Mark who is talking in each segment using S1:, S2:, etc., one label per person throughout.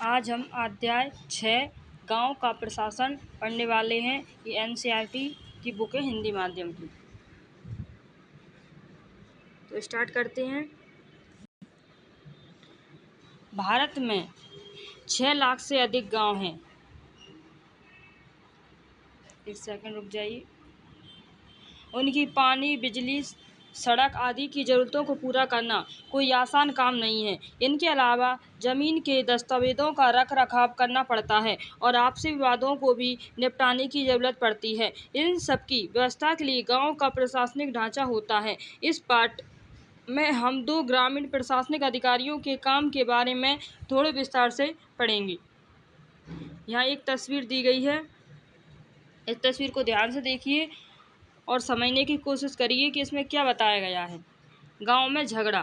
S1: आज हम अध्याय 6 गांव का प्रशासन पढ़ने वाले हैं। ये एनसीईआरटी की बुक है हिंदी माध्यम की। तो स्टार्ट करते हैं। भारत में 6 लाख से अधिक गांव हैं। एक सेकंड रुक जाइए। उनकी पानी, बिजली, सड़क आदि की ज़रूरतों को पूरा करना कोई आसान काम नहीं है। इनके अलावा ज़मीन के दस्तावेज़ों का रख रखाव करना पड़ता है और आपसी विवादों को भी निपटाने की ज़रूरत पड़ती है। इन सब की व्यवस्था के लिए गांव का प्रशासनिक ढांचा होता है। इस पाठ में हम 2 ग्रामीण प्रशासनिक अधिकारियों के काम के बारे में थोड़े विस्तार से पढ़ेंगे। यहाँ एक तस्वीर दी गई है। इस तस्वीर को ध्यान से देखिए और समझने की कोशिश करिए कि इसमें क्या बताया गया है। गांव में झगड़ा।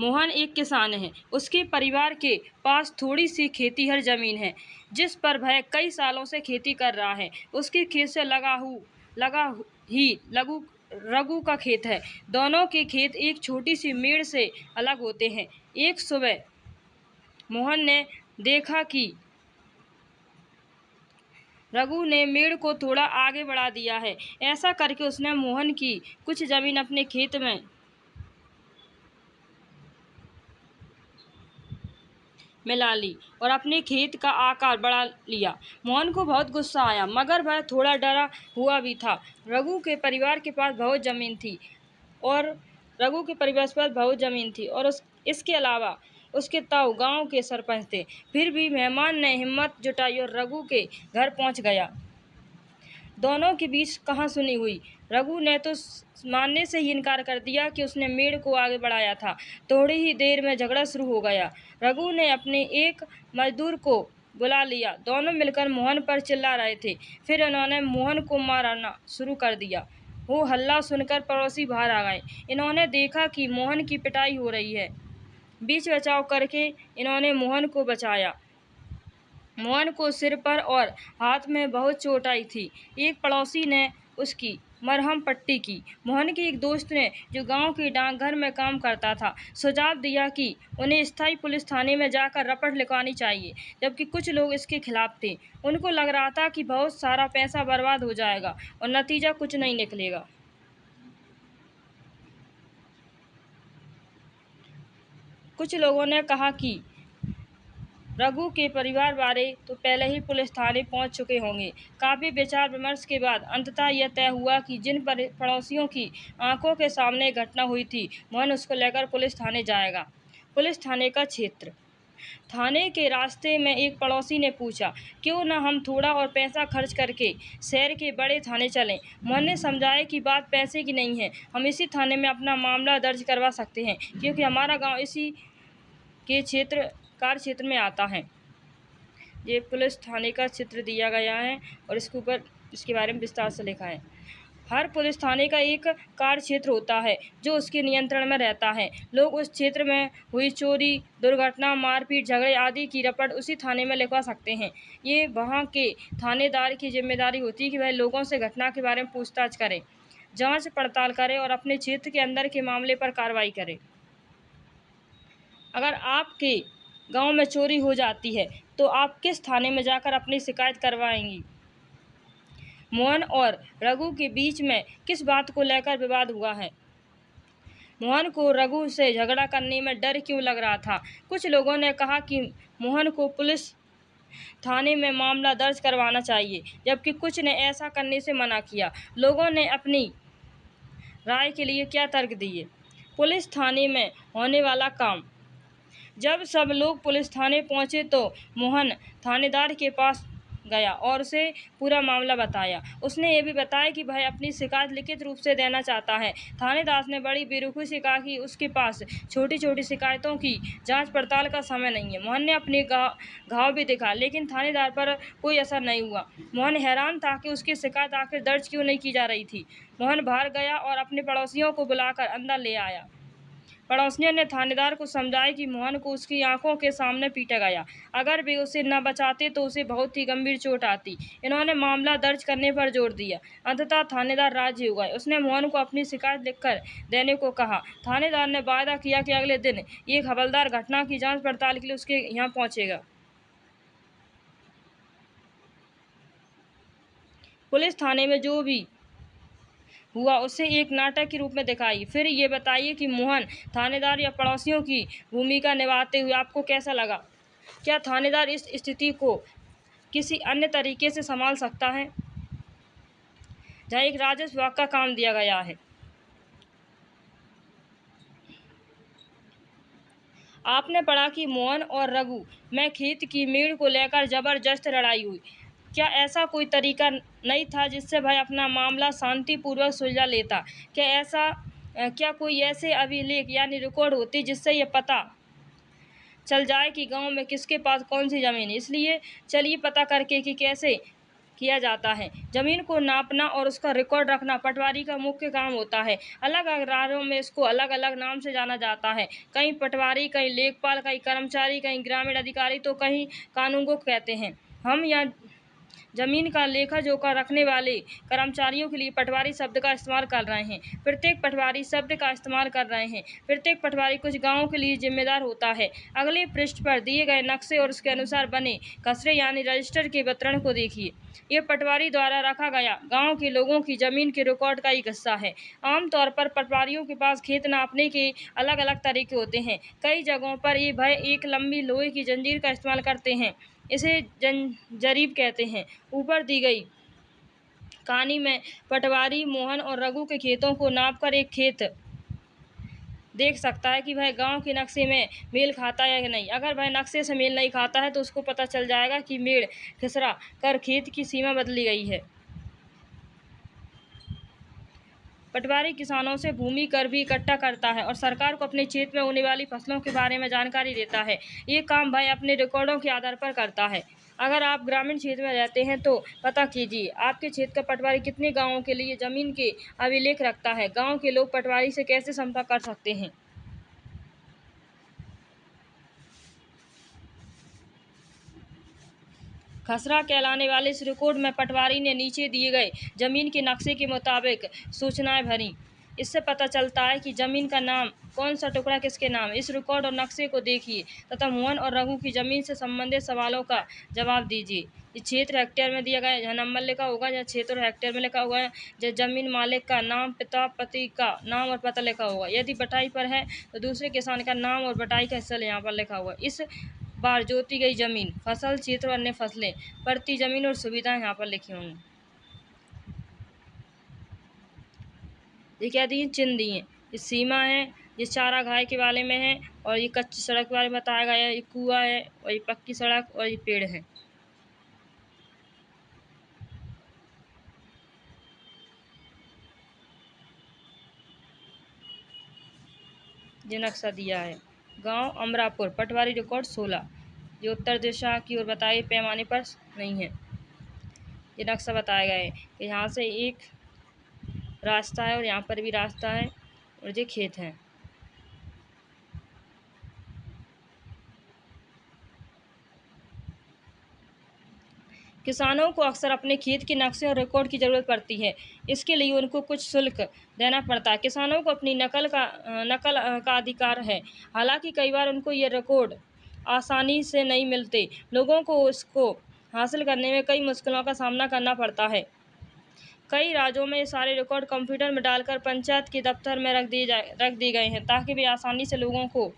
S1: मोहन एक किसान है। उसके परिवार के पास थोड़ी सी खेतीहर जमीन है जिस पर वह कई सालों से खेती कर रहा है। उसके खेत से रघु का खेत है। दोनों के खेत एक छोटी सी मेड़ से अलग होते हैं। एक सुबह मोहन ने देखा कि रघु ने मेड़ को थोड़ा आगे बढ़ा दिया है। ऐसा करके उसने मोहन की कुछ जमीन अपने खेत में मिला ली और अपने खेत का आकार बढ़ा लिया। मोहन को बहुत गुस्सा आया, मगर वह थोड़ा डरा हुआ भी था। रघु के परिवार के पास बहुत जमीन थी और इसके अलावा उसके ताऊ गांव के सरपंच थे। फिर भी मेहमान ने हिम्मत जुटाई और रघु के घर पहुंच गया। दोनों के बीच कहासुनी हुई। रघु ने तो मानने से ही इनकार कर दिया कि उसने मेड़ को आगे बढ़ाया था। थोड़ी ही देर में झगड़ा शुरू हो गया। रघु ने अपने एक मजदूर को बुला लिया। दोनों मिलकर मोहन पर चिल्ला रहे थे। फिर उन्होंने मोहन को मारना शुरू कर दिया। वो हल्ला सुनकर पड़ोसी बाहर आ गए। इन्होंने देखा कि मोहन की पिटाई हो रही है। बीच बचाव करके इन्होंने मोहन को बचाया। मोहन को सिर पर और हाथ में बहुत चोट आई थी। एक पड़ोसी ने उसकी मरहम पट्टी की। मोहन के एक दोस्त ने, जो गांव के डाकघर में काम करता था, सुझाव दिया कि उन्हें स्थायी पुलिस थाने में जाकर रपट लिखवानी चाहिए, जबकि कुछ लोग इसके खिलाफ थे। उनको लग रहा था कि बहुत सारा पैसा बर्बाद हो जाएगा और नतीजा कुछ नहीं निकलेगा। कुछ लोगों ने कहा कि रघु के परिवार वाले तो पहले ही पुलिस थाने पहुंच चुके होंगे। काफ़ी विचार विमर्श के बाद अंततः यह तय हुआ कि जिन पड़ोसियों की आंखों के सामने घटना हुई थी, मोहन उसको लेकर पुलिस थाने जाएगा। पुलिस थाने का क्षेत्र। थाने के रास्ते में एक पड़ोसी ने पूछा, क्यों न हम थोड़ा और पैसा खर्च करके शहर के बड़े थाने चलें। मोहन ने समझाया कि बात पैसे की नहीं है, हम इसी थाने में अपना मामला दर्ज करवा सकते हैं, क्योंकि हमारा गांव इसी के कार्य क्षेत्र में आता है। ये पुलिस थाने का चित्र दिया गया है और इसके ऊपर इसके बारे में विस्तार से लिखा है। हर पुलिस थाने का एक कार्य क्षेत्र होता है जो उसके नियंत्रण में रहता है। लोग उस क्षेत्र में हुई चोरी, दुर्घटना, मारपीट, झगड़े आदि की रपट उसी थाने में लिखवा सकते हैं। ये वहाँ के थानेदार की जिम्मेदारी होती है कि वह लोगों से घटना के बारे में पूछताछ करे, जांच पड़ताल करे और अपने क्षेत्र के अंदर के मामले पर कार्रवाई करे। अगर आपके गांव में चोरी हो जाती है तो आप किस थाने में जाकर अपनी शिकायत करवाएंगी? मोहन और रघु के बीच में किस बात को लेकर विवाद हुआ है? मोहन को रघु से झगड़ा करने में डर क्यों लग रहा था? कुछ लोगों ने कहा कि मोहन को पुलिस थाने में मामला दर्ज करवाना चाहिए, जबकि कुछ ने ऐसा करने से मना किया। लोगों ने अपनी राय के लिए क्या तर्क दिए? पुलिस थाने में होने वाला काम। जब सब लोग पुलिस थाने पहुंचे तो मोहन थानेदार के पास गया और उसे पूरा मामला बताया। उसने ये भी बताया कि वह अपनी शिकायत लिखित रूप से देना चाहता है। थानेदार ने बड़ी बेरुखी से कहा कि उसके पास छोटी छोटी शिकायतों की जांच पड़ताल का समय नहीं है। मोहन ने अपने घाव भी दिखा, लेकिन थानेदार पर कोई असर नहीं हुआ। मोहन हैरान था कि उसकी शिकायत आखिर दर्ज क्यों नहीं की जा रही थी। मोहन बाहर गया और अपने पड़ोसियों को बुलाकर अंदर ले आया। पड़ोसियों ने थानेदार को समझाया कि मोहन को उसकी आंखों के सामने पीटा गया। अगर वे उसे न बचाते तो उसे बहुत ही गंभीर चोट आती। इन्होंने मामला दर्ज करने पर जोर दिया। अंततः थानेदार राजी हो गए। उसने मोहन को अपनी शिकायत लिखकर देने को कहा। थानेदार ने वायदा किया कि अगले दिन एक हवलदार घटना की जांच पड़ताल के लिए उसके यहाँ पहुंचेगा। पुलिस थाने में जो भी हुआ उसे एक नाटक के रूप में दिखाई। फिर ये बताइए कि मोहन थानेदार या पड़ोसियों की भूमिका निभाते हुए आपको कैसा लगा? क्या थानेदार इस स्थिति को किसी अन्य तरीके से संभाल सकता है, जहाँ एक राजस्व विभाग का काम दिया गया है? आपने पढ़ा कि मोहन और रघु में खेत की मेड़ को लेकर जबरदस्त लड़ाई हुई। क्या ऐसा कोई तरीका नहीं था जिससे भाई अपना मामला शांतिपूर्वक सुलझा लेता? क्या कोई ऐसे अभिलेख यानी रिकॉर्ड होती जिससे ये पता चल जाए कि गांव में किसके पास कौन सी जमीन है? इसलिए चलिए पता करके कि कैसे किया जाता है। जमीन को नापना और उसका रिकॉर्ड रखना पटवारी का मुख्य काम होता है। अलग अलग राज्यों में इसको अलग अलग नाम से जाना जाता है। कहीं पटवारी, कहीं लेखपाल, कहीं कर्मचारी, कहीं ग्रामीण अधिकारी तो कहीं कानूनगो कहते हैं। हम यहाँ जमीन का लेखा जोखा रखने वाले कर्मचारियों के लिए पटवारी शब्द का इस्तेमाल कर रहे हैं। प्रत्येक पटवारी शब्द का इस्तेमाल कर रहे हैं। प्रत्येक पटवारी कुछ गांवों के लिए जिम्मेदार होता है। अगले पृष्ठ पर दिए गए नक्शे और उसके अनुसार बने खसरे यानी रजिस्टर के वितरण को देखिए। ये पटवारी द्वारा रखा गया गांव के लोगों की जमीन के रिकॉर्ड का एक हिस्सा है। आमतौर पर पटवारियों के पास खेत नापने के अलग अलग तरीके होते हैं। कई जगहों पर ये भाई एक लंबी लोहे की जंजीर का इस्तेमाल करते हैं। इसे जरीब कहते हैं। ऊपर दी गई कहानी में पटवारी मोहन और रघु के खेतों को नापकर एक खेत देख सकता है कि वह गांव के नक्शे में मेल खाता है या नहीं। अगर वह नक्शे से मेल नहीं खाता है तो उसको पता चल जाएगा कि मेड़ खिसरा कर खेत की सीमा बदली गई है। पटवारी किसानों से भूमि कर भी इकट्ठा करता है और सरकार को अपने क्षेत्र में होने वाली फसलों के बारे में जानकारी देता है। ये काम भाई अपने रिकॉर्डों के आधार पर करता है। अगर आप ग्रामीण क्षेत्र में रहते हैं तो पता कीजिए आपके क्षेत्र का पटवारी कितने गांवों के लिए जमीन के अभिलेख रखता है। गांव के लोग पटवारी से कैसे संपर्क कर सकते हैं? खसरा कहलाने वाले इस रिकॉर्ड में पटवारी ने नीचे दिए गए जमीन के नक्शे के मुताबिक सूचनाएं भरी। इससे पता चलता है कि जमीन का नाम, कौन सा टुकड़ा किसके नाम। इस रिकॉर्ड और नक्शे को देखिए तथा मोहन और रघु की जमीन से संबंधित सवालों का जवाब दीजिए। ये क्षेत्र हेक्टेयर में दिया गया है, जहाँ नंबर लिखा होगा, जहाँ क्षेत्र हेक्टेयर में लिखा हुआ है, जहाँ जमीन मालिक का नाम, पिता पति का नाम और पता लिखा होगा। यदि बटाई पर है तो दूसरे किसान का नाम और बटाई का हिस्सा यहाँ पर लिखा हुआ है। इस बार जोती गई जमीन, फसल क्षेत्र, अन्य फसलें, प्रति जमीन और सुविधाएं यहाँ पर लिखी होंगी। ये क्या दिए? चिन्ह दिए। ये सीमा है, ये चारागाह के बारे में है और ये कच्ची सड़क के बारे में बताया गया है। ये कुआं है और ये पक्की सड़क और ये पेड़ है। ये नक्शा दिया है। गांव अमरापुर, पटवारी रिकॉर्ड 16, जो उत्तर दिशा की ओर बताए पैमाने पर नहीं है। ये नक्शा बताया गया है कि यहाँ से एक रास्ता है और यहाँ पर भी रास्ता है और ये खेत है। किसानों को अक्सर अपने खेत के नक्शे और रिकॉर्ड की ज़रूरत पड़ती है। इसके लिए उनको कुछ शुल्क देना पड़ता है। किसानों को अपनी नकल का अधिकार है। हालांकि कई बार उनको ये रिकॉर्ड आसानी से नहीं मिलते। लोगों को उसको हासिल करने में कई मुश्किलों का सामना करना पड़ता है। कई राज्यों में ये सारे रिकॉर्ड कंप्यूटर में डालकर पंचायत के दफ्तर में रख दिए गए हैं ताकि वे आसानी से लोगों को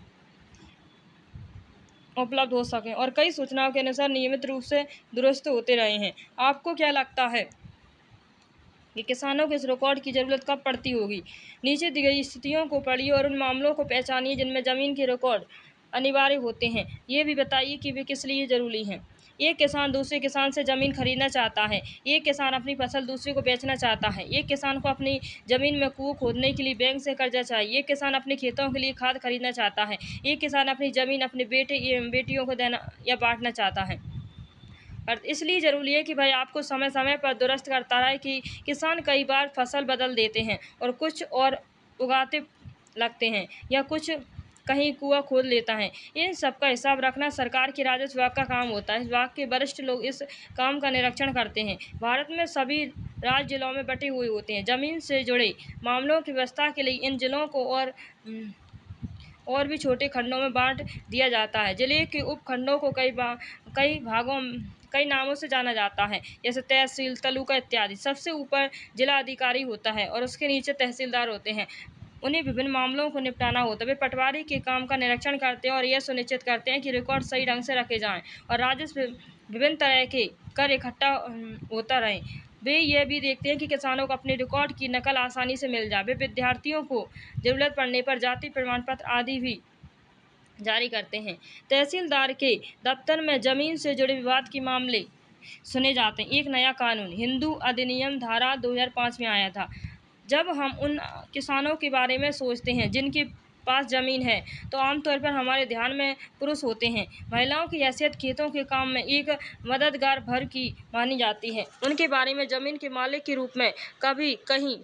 S1: उपलब्ध हो सकें और कई सूचनाओं के अनुसार नियमित रूप से दुरुस्त होते रहे हैं। आपको क्या लगता है कि किसानों को इस रिकॉर्ड की ज़रूरत कब पड़ती होगी? नीचे दी गई स्थितियों को पढ़िए और उन मामलों को पहचानिए जिनमें ज़मीन के रिकॉर्ड अनिवार्य होते हैं। ये भी बताइए कि वे किस लिए ज़रूरी हैं। एक किसान दूसरे किसान से ज़मीन खरीदना चाहता है। एक किसान अपनी फसल दूसरे को बेचना चाहता है। एक किसान को अपनी ज़मीन में कुआं खोदने के लिए बैंक से कर्जा चाहिए। एक किसान अपने खेतों के लिए खाद खरीदना चाहता है। एक किसान अपनी ज़मीन अपने बेटियों को देना या बांटना चाहता है। और इसलिए ज़रूरी है कि भाई आपको समय समय पर दुरुस्त करता रहे कि किसान कई बार फसल बदल देते हैं और कुछ और उगाते लगते हैं या कुछ कहीं कुआं खोद लेता है। इन सब का हिसाब रखना सरकार के राजस्व विभाग का काम होता है। इस विभाग के वरिष्ठ लोग इस काम का निरीक्षण करते हैं। भारत में सभी राज्य जिलों में बटे हुए होते हैं। जमीन से जुड़े मामलों की व्यवस्था के लिए इन जिलों को और भी छोटे खंडों में बांट दिया जाता है। जिले के उपखंडों को कई नामों से जाना जाता है, जैसे तहसील, तालुका इत्यादि। सबसे ऊपर जिला अधिकारी होता है और उसके नीचे तहसीलदार होते हैं। उन्हें विभिन्न मामलों को निपटाना होता है। वे पटवारी के काम का निरीक्षण करते हैं और यह सुनिश्चित करते हैं कि रिकॉर्ड सही ढंग से रखे जाएं और राजस्व विभिन्न तरह के कर इकट्ठा होता रहे। वे यह भी देखते हैं कि किसानों को अपने रिकॉर्ड की नकल आसानी से मिल जाए। वे विद्यार्थियों को जरूरत पड़ने पर जाति प्रमाण पत्र आदि भी जारी करते हैं। तहसीलदार के दफ्तर में जमीन से जुड़े विवाद के मामले सुने जाते हैं। एक नया कानून हिंदू अधिनियम धारा 2005 में आया था। जब हम उन किसानों के बारे में सोचते हैं जिनके पास जमीन है, तो आमतौर पर हमारे ध्यान में पुरुष होते हैं। महिलाओं की हैसियत खेतों के काम में एक मददगार भर की मानी जाती है। उनके बारे में जमीन के मालिक के रूप में कभी कहीं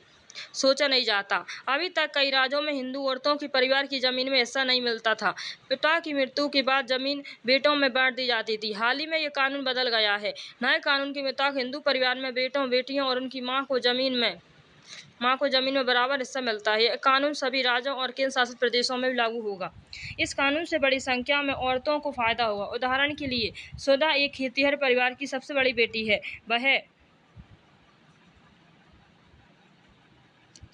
S1: सोचा नहीं जाता। अभी तक कई राज्यों में हिंदू औरतों की परिवार की जमीन में हिस्सा नहीं मिलता था। पिता की मृत्यु के बाद जमीन बेटों में बांट दी जाती थी। हाल ही में ये कानून बदल गया है। नए कानून के मुताबिक हिंदू परिवार में बेटों, बेटियों और उनकी मां को जमीन में बराबर हिस्सा मिलता है। यह कानून सभी राज्यों और केंद्र शासित प्रदेशों में भी लागू होगा। इस कानून से बड़ी संख्या में औरतों को फायदा होगा। उदाहरण के लिए, सुधा एक खेतिहर परिवार की सबसे बड़ी बेटी है। वह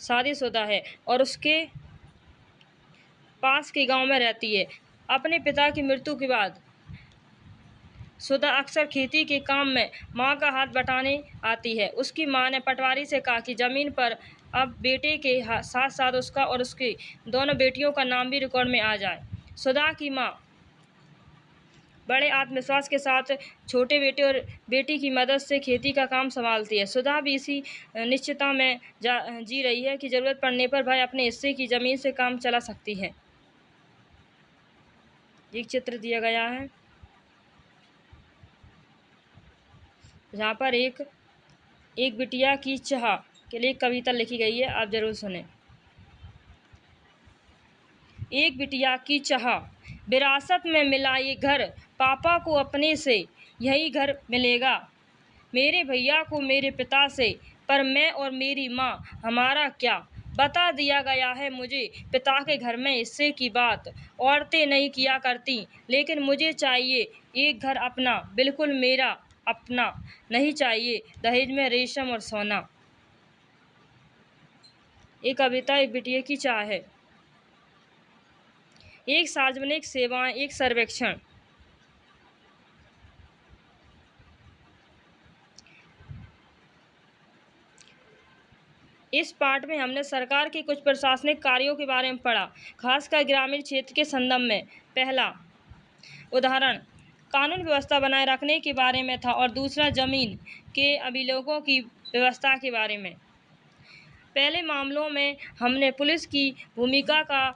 S1: शादीशुदा है और उसके पास के गांव में रहती है। अपने पिता की मृत्यु के बाद सुधा अक्सर खेती के काम में मां का हाथ बटाने आती है। उसकी मां ने पटवारी से कहा कि जमीन पर अब बेटे के साथ साथ उसका और उसकी दोनों बेटियों का नाम भी रिकॉर्ड में आ जाए। सुधा की मां बड़े आत्मविश्वास के साथ छोटे बेटे और बेटी की मदद से खेती का काम संभालती है। सुधा भी इसी निश्चितता में जी रही है कि जरूरत पड़ने पर वह अपने हिस्से की जमीन से काम चला सकती है। एक चित्र दिया गया है जहाँ पर एक बिटिया की चाह के लिए कविता लिखी गई है, आप जरूर सुने। एक बिटिया की चाह, विरासत में मिला ये घर, पापा को अपने से यही घर मिलेगा, मेरे भैया को मेरे पिता से, पर मैं और मेरी माँ हमारा क्या। बता दिया गया है मुझे पिता के घर में हिस्से की बात, औरतें नहीं किया करती, लेकिन मुझे चाहिए एक घर अपना, बिल्कुल मेरा अपना, नहीं चाहिए दहेज में रेशम और सोना। एक कविता एक बिटिया की चाह है। एक सार्वजनिक सेवाएं, एक सर्वेक्षण। इस पाठ में हमने सरकार के कुछ प्रशासनिक कार्यों के बारे में पढ़ा, खासकर ग्रामीण क्षेत्र के संदर्भ में। पहला उदाहरण कानून व्यवस्था बनाए रखने के बारे में था और दूसरा जमीन के अभिलेखों की व्यवस्था के बारे में। पहले मामलों में हमने पुलिस की भूमिका का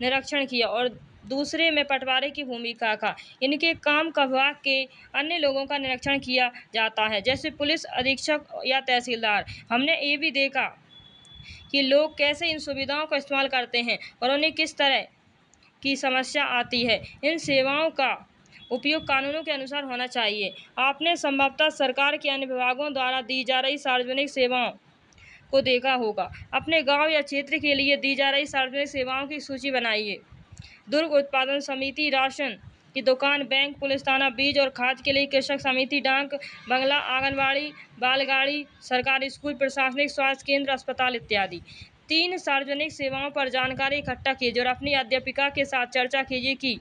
S1: निरीक्षण किया और दूसरे में पटवारी की भूमिका का। इनके काम का विभाग के अन्य लोगों का निरीक्षण किया जाता है, जैसे पुलिस अधीक्षक या तहसीलदार। हमने ये भी देखा कि लोग कैसे इन सुविधाओं का इस्तेमाल करते हैं और उन्हें किस तरह की समस्या आती है। इन सेवाओं का उपयोग कानूनों के अनुसार होना चाहिए। आपने संभवतः सरकार के अन्य विभागों द्वारा दी जा रही सार्वजनिक सेवाओं को देखा होगा। अपने गांव या क्षेत्र के लिए दी जा रही सार्वजनिक सेवाओं की सूची बनाइए। दुर्ग उत्पादन समिति, राशन की दुकान, बैंक, पुलिस थाना, बीज और खाद के लिए कृषक समिति, डाक बंगला, आंगनबाड़ी, बालगाड़ी, सरकारी स्कूल, प्रशासनिक, स्वास्थ्य केंद्र, अस्पताल इत्यादि। 3 सार्वजनिक सेवाओं पर जानकारी इकट्ठा कीजिए और अपनी अध्यापिका के साथ चर्चा कीजिए कि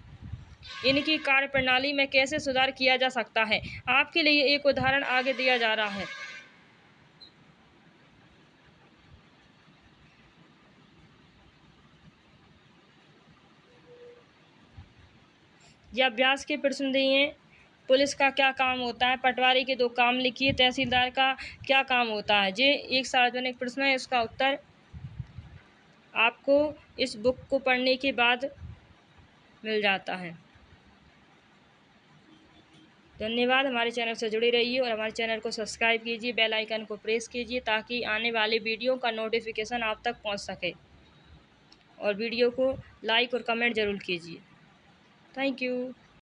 S1: इनकी कार्यप्रणाली में कैसे सुधार किया जा सकता है। आपके लिए एक उदाहरण आगे दिया जा रहा है। यह अभ्यास के प्रश्न दिए हैं। पुलिस का क्या काम होता है, पटवारी के 2 काम लिखिए, तहसीलदार का क्या काम होता है। ये एक सार्वजनिक प्रश्न है, इसका उत्तर आपको इस बुक को पढ़ने के बाद मिल जाता है। धन्यवाद। हमारे चैनल से जुड़े रहिए और हमारे चैनल को सब्सक्राइब कीजिए, बेल आइकन को प्रेस कीजिए ताकि आने वाले वीडियो का नोटिफिकेशन आप तक पहुंच सके। और वीडियो को लाइक और कमेंट ज़रूर कीजिए। Thank you.